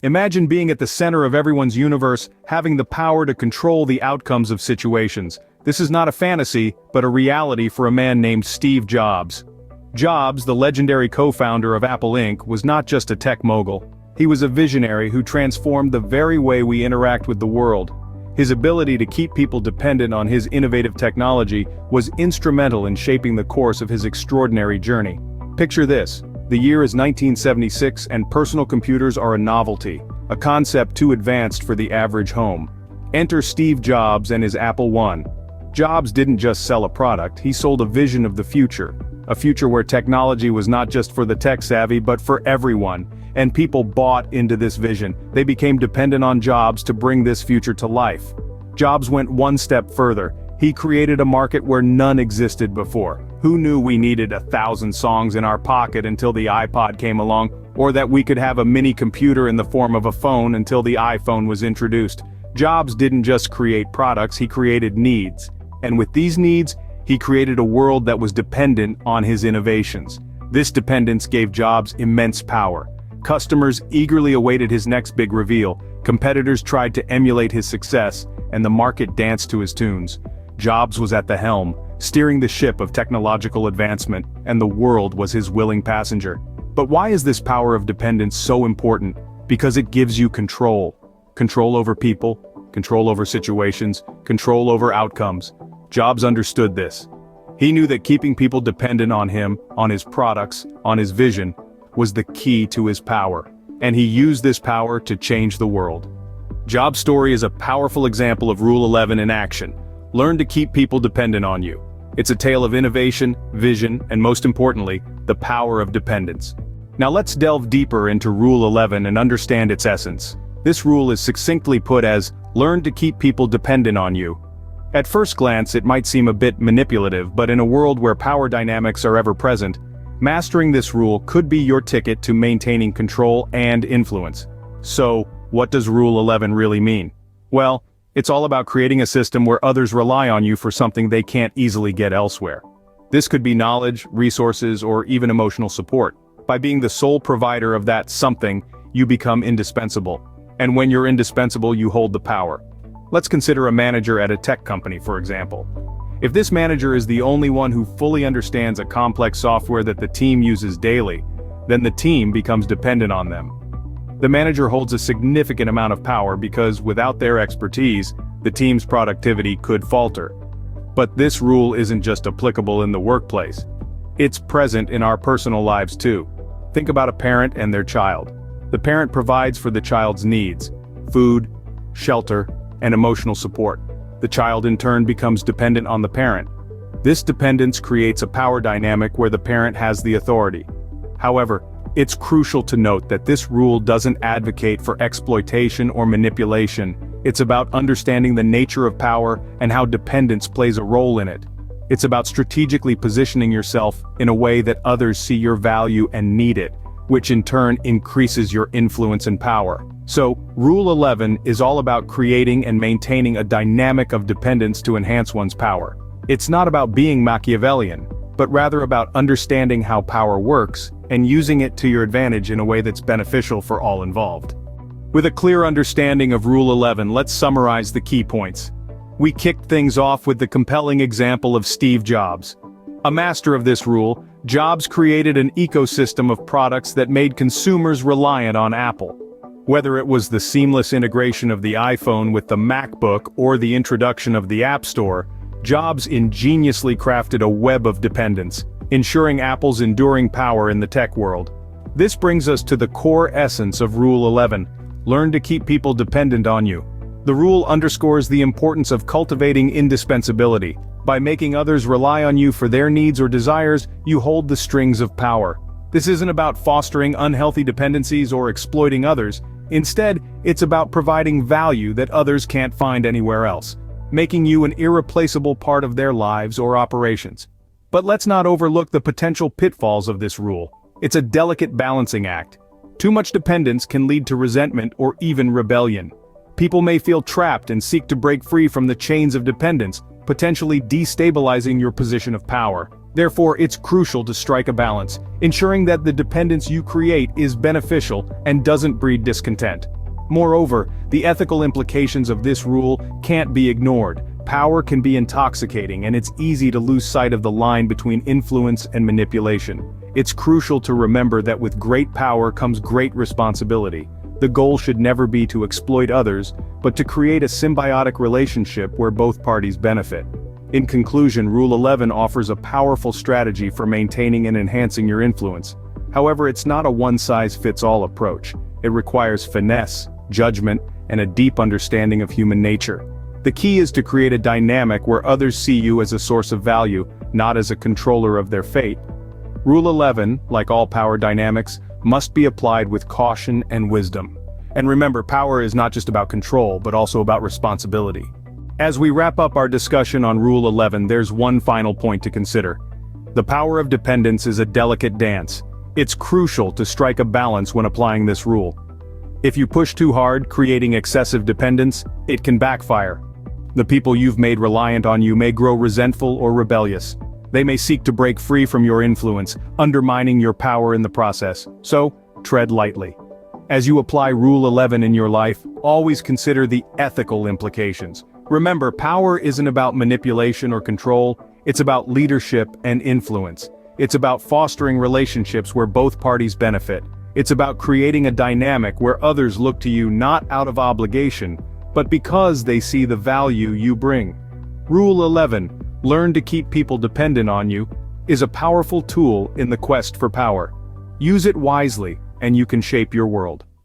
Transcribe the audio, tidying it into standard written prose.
Imagine being at the center of everyone's universe, having the power to control the outcomes of situations. This is not a fantasy, but a reality for a man named Steve Jobs. Jobs, the legendary co-founder of Apple Inc., was not just a tech mogul. He was a visionary who transformed the very way we interact with the world. His ability to keep people dependent on his innovative technology was instrumental in shaping the course of his extraordinary journey. Picture this. The year is 1976 and personal computers are a novelty, a concept too advanced for the average home. Enter Steve Jobs and his Apple I. Jobs didn't just sell a product, he sold a vision of the future. A future where technology was not just for the tech-savvy but for everyone, and people bought into this vision. They became dependent on Jobs to bring this future to life. Jobs went one step further. He created a market where none existed before. Who knew we needed 1,000 songs in our pocket until the iPod came along, or that we could have a mini computer in the form of a phone until the iPhone was introduced? Jobs didn't just create products, he created needs. And with these needs, he created a world that was dependent on his innovations. This dependence gave Jobs immense power. Customers eagerly awaited his next big reveal, competitors tried to emulate his success, and the market danced to his tunes. Jobs was at the helm, steering the ship of technological advancement, and the world was his willing passenger. But why is this power of dependence so important? Because it gives you control. Control over people, control over situations, control over outcomes. Jobs understood this. He knew that keeping people dependent on him, on his products, on his vision, was the key to his power. And he used this power to change the world. Jobs' story is a powerful example of Rule 11 in action. Learn to keep people dependent on you. It's a tale of innovation, vision, and most importantly, the power of dependence. Now let's delve deeper into Rule 11 and understand its essence. This rule is succinctly put as, learn to keep people dependent on you. At first glance, it might seem a bit manipulative, but in a world where power dynamics are ever present, mastering this rule could be your ticket to maintaining control and influence. So, what does Rule 11 really mean? Well, it's all about creating a system where others rely on you for something they can't easily get elsewhere. This could be knowledge, resources, or even emotional support. By being the sole provider of that something, you become indispensable. And when you're indispensable, you hold the power. Let's consider a manager at a tech company, for example. If this manager is the only one who fully understands a complex software that the team uses daily, then the team becomes dependent on them. The manager holds a significant amount of power because without their expertise, the team's productivity could falter. But this rule isn't just applicable in the workplace. It's present in our personal lives too. Think about a parent and their child. The parent provides for the child's needs: food, shelter, and emotional support. The child in turn becomes dependent on the parent. This dependence creates a power dynamic where the parent has the authority. However, it's crucial to note that this rule doesn't advocate for exploitation or manipulation. It's about understanding the nature of power and how dependence plays a role in it. It's about strategically positioning yourself in a way that others see your value and need it, which in turn increases your influence and power. So, Rule 11 is all about creating and maintaining a dynamic of dependence to enhance one's power. It's not about being Machiavellian, but rather about understanding how power works and using it to your advantage in a way that's beneficial for all involved. With a clear understanding of Rule 11, let's summarize the key points. We kicked things off with the compelling example of Steve Jobs. A master of this rule, Jobs created an ecosystem of products that made consumers reliant on Apple. Whether it was the seamless integration of the iPhone with the MacBook or the introduction of the App Store, Jobs ingeniously crafted a web of dependence, ensuring Apple's enduring power in the tech world. This brings us to the core essence of Rule 11. Learn to keep people dependent on you. The rule underscores the importance of cultivating indispensability. By making others rely on you for their needs or desires, you hold the strings of power. This isn't about fostering unhealthy dependencies or exploiting others. Instead, it's about providing value that others can't find anywhere else, making you an irreplaceable part of their lives or operations. But let's not overlook the potential pitfalls of this rule. It's a delicate balancing act. Too much dependence can lead to resentment or even rebellion. People may feel trapped and seek to break free from the chains of dependence, potentially destabilizing your position of power. Therefore, it's crucial to strike a balance, ensuring that the dependence you create is beneficial and doesn't breed discontent. Moreover, the ethical implications of this rule can't be ignored. Power can be intoxicating, and it's easy to lose sight of the line between influence and manipulation. It's crucial to remember that with great power comes great responsibility. The goal should never be to exploit others, but to create a symbiotic relationship where both parties benefit. In conclusion, Rule 11 offers a powerful strategy for maintaining and enhancing your influence. However, it's not a one-size-fits-all approach. It requires finesse, judgment, and a deep understanding of human nature. The key is to create a dynamic where others see you as a source of value, not as a controller of their fate. Rule 11, like all power dynamics, must be applied with caution and wisdom. And remember, power is not just about control, but also about responsibility. As we wrap up our discussion on Rule 11, there's one final point to consider. The power of dependence is a delicate dance. It's crucial to strike a balance when applying this rule. If you push too hard, creating excessive dependence, it can backfire. The people you've made reliant on you may grow resentful or rebellious. They may seek to break free from your influence, undermining your power in the process. So, tread lightly. As you apply Rule 11 in your life, always consider the ethical implications. Remember, power isn't about manipulation or control, it's about leadership and influence. It's about fostering relationships where both parties benefit. It's about creating a dynamic where others look to you not out of obligation, but because they see the value you bring. Rule 11, learn to keep people dependent on you, is a powerful tool in the quest for power. Use it wisely, and you can shape your world.